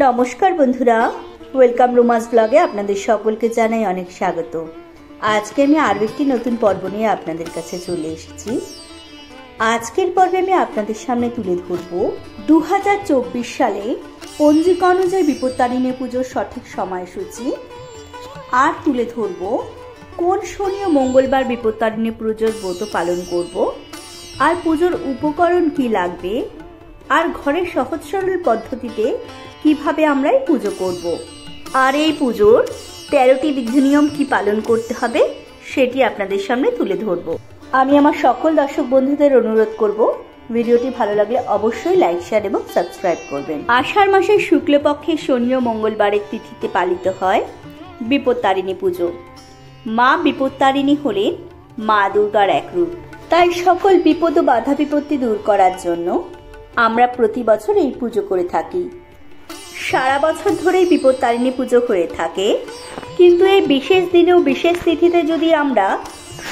নমস্কার বন্ধুরা, welcome Roma's ব্লগে আপনাদের সকলকে জানাই অনেক স্বাগত। আজকে আমি আরও একটি নতুন পর্ব নিয়ে আপনাদের কাছে চলে এসেছি। আজকের পর্বে আমি আপনাদের সামনে তুলে ধরব 2024 সালে পঞ্জিকা অনুযায়ী বিপত্তারিণী পুজোর সঠিক সময়সূচি, আর তুলে ধরব কোন শনি ও মঙ্গলবার বিপত্তারিণী পুজোর ব্রত পালন করব, আর পুজোর উপকরণ কি লাগবে, আর ঘরের সহজ সরল পদ্ধতিতে কিভাবে আমরা এই পুজো করব, আর এই পুজোর 13টি বিধি নিয়ম কি পালন করতে হবে সেটি আপনাদের সামনে তুলে ধরব। আমি আমার সকল দর্শক বন্ধুদের অনুরোধ করব, ভিডিওটি ভালো লাগলে অবশ্যই লাইক, শেয়ার এবং সাবস্ক্রাইব করবেন। আষাঢ় মাসের শুক্লপক্ষের শনি ও মঙ্গলবারের তিথিতে পালিত হয় বিপত্তারিণী পুজো। মা বিপত্তারিণী হলেন মা দুর্গার এক রূপ, তাই সকল বিপদ ও বাধা বিপত্তি দূর করার জন্য আমরা প্রতি বছর এই পুজো করে থাকি। সারা বছর ধরেই বিপত্তারিণী পুজো হয়ে থাকে, কিন্তু এই বিশেষ দিনেও বিশেষ তিথিতে যদি আমরা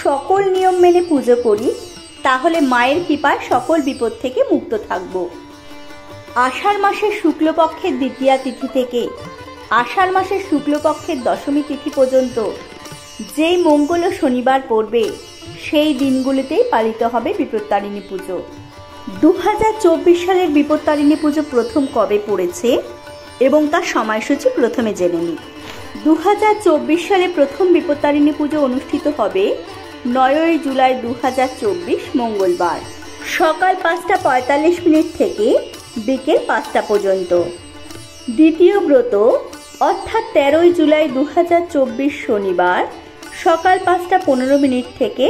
সকল নিয়ম মেনে পুজো করি তাহলে মায়ের কৃপায় সকল বিপদ থেকে মুক্ত থাকব। আষাঢ় মাসের শুক্লপক্ষের দ্বিতীয়া তিথি থেকে আষাঢ় মাসের শুক্লপক্ষের দশমী তিথি পর্যন্ত যেই মঙ্গল ও শনিবার পড়বে সেই দিনগুলিতেই পালিত হবে বিপত্তারিণী পুজো। 2024 সালের বিপত্তারিণী পুজো প্রথম কবে পড়েছে এবং তার সময়সূচি প্রথমে জেনে নিই। 2024 সালে প্রথম বিপত্তারিণী পুজো অনুষ্ঠিত হবে 9 জুলাই 2024 মঙ্গলবার সকাল 5:45 থেকে বিকেল 5টা পর্যন্ত। দ্বিতীয় ব্রত অর্থাৎ 13 জুলাই 2024 শনিবার সকাল 5:15 থেকে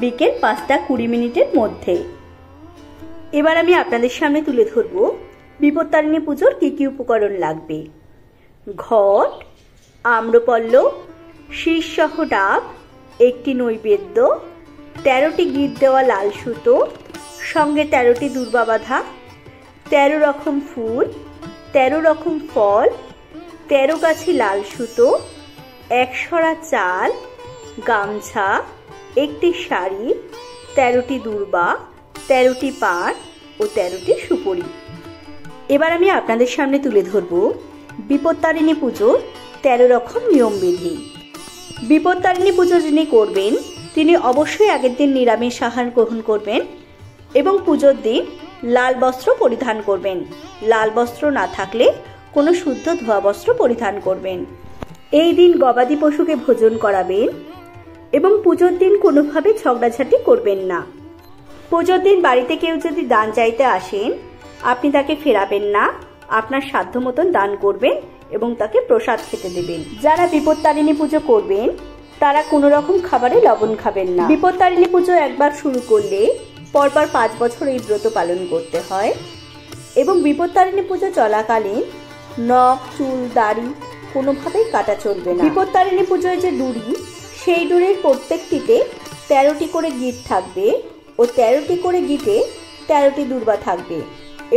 বিকেল 5:20 মধ্যে। এবার আমি আপনাদের সামনে তুলে ধরব বিপত্তারিণী পুজোর কি কি উপকরণ লাগবে। ঘট, আম্রপল্লব, শীষসহ ডাব, একটি নৈবেদ্য, 13টি গিট দেওয়া লাল সুতো, সঙ্গে 13টি দূর্বা বাঁধা, 13 রকম ফুল, 13 রকম ফল, 13 গাছি লাল সুতো, 1 সরা চাল, গামছা, একটি শাড়ি, 13টি দূর্বা, 13টি পান ও 13টি সুপরি। এবার আমি আপনাদের সামনে তুলে ধরব বিপত্তারিণী পুজোর 13 রকম নিয়মবিধি। বিপত্তারিণী পুজো যিনি করবেন তিনি অবশ্যই আগের দিন নিরামিষ আহার গ্রহণ করবেন এবং পুজোর দিন লাল বস্ত্র পরিধান করবেন। লাল বস্ত্র না থাকলে কোনো শুদ্ধ ধোয়া বস্ত্র পরিধান করবেন। এই দিন গবাদি পশুকে ভোজন করাবেন এবং পুজোর দিন কোনোভাবে ঝগড়াঝাটি করবেন না। পুজোর দিন বাড়িতে কেউ যদি দান চাইতে আসেন আপনি তাকে ফেরাবেন না, আপনার সাধ্য মতন দান করবেন এবং তাকে প্রসাদ খেতে দেবেন। যারা বিপত্তারিণী পুজো করবেন তারা কোনো রকম খাবারে লবণ খাবেন না। বিপত্তারিণী পুজো একবার শুরু করলে পরপর 5 বছর এই ব্রত পালন করতে হয় এবং বিপত্তারিণী পুজো চলাকালীন নখ, চুল, দাড়ি কোনোভাবেই কাটা চলবে না। বিপত্তারিণী পুজোয় যে ডুরি, সেই ডুরির প্রত্যেকটিতে 13টি করে গিট থাকবে ও 13টি করে গিটে 13টি দূর্বা থাকবে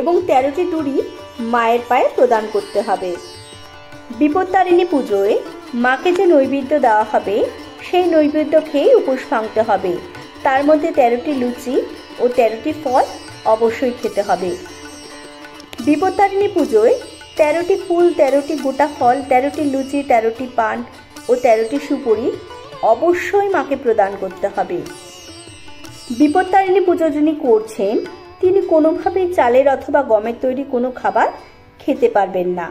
এবং 13টি ডুরি মায়ের পায়ে প্রদান করতে হবে। বিপত্তারিণী পুজোয় মাকে যে নৈবেদ্য দেওয়া হবে সেই নৈবেদ্য খেয়ে উপোস ভাঙতে হবে। তার মধ্যে 13টি লুচি ও 13টি ফল অবশ্যই খেতে হবে। বিপত্তারিণী পুজোয় 13টি ফুল, 13টি গোটা ফল, 13টি লুচি, 13টি পান ও 13টি সুপুরি অবশ্যই মাকে প্রদান করতে হবে। বিপত্তারিণী পুজো যিনি করছেন তিনি কোনোভাবেই চালের অথবা গমের তৈরি কোনো খাবার খেতে পারবেন না।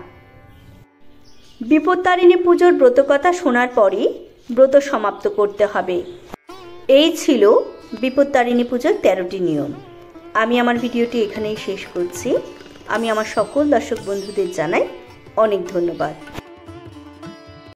বিপত্তারিণী পুজোর ব্রতকথা শোনার পরই ব্রত সমাপ্ত করতে হবে। এই ছিল বিপত্তারিণী পুজোর 13টি নিয়ম। আমি আমার ভিডিওটি এখানেই শেষ করছি। আমি আমার সকল দর্শক বন্ধুদের জানাই অনেক ধন্যবাদ।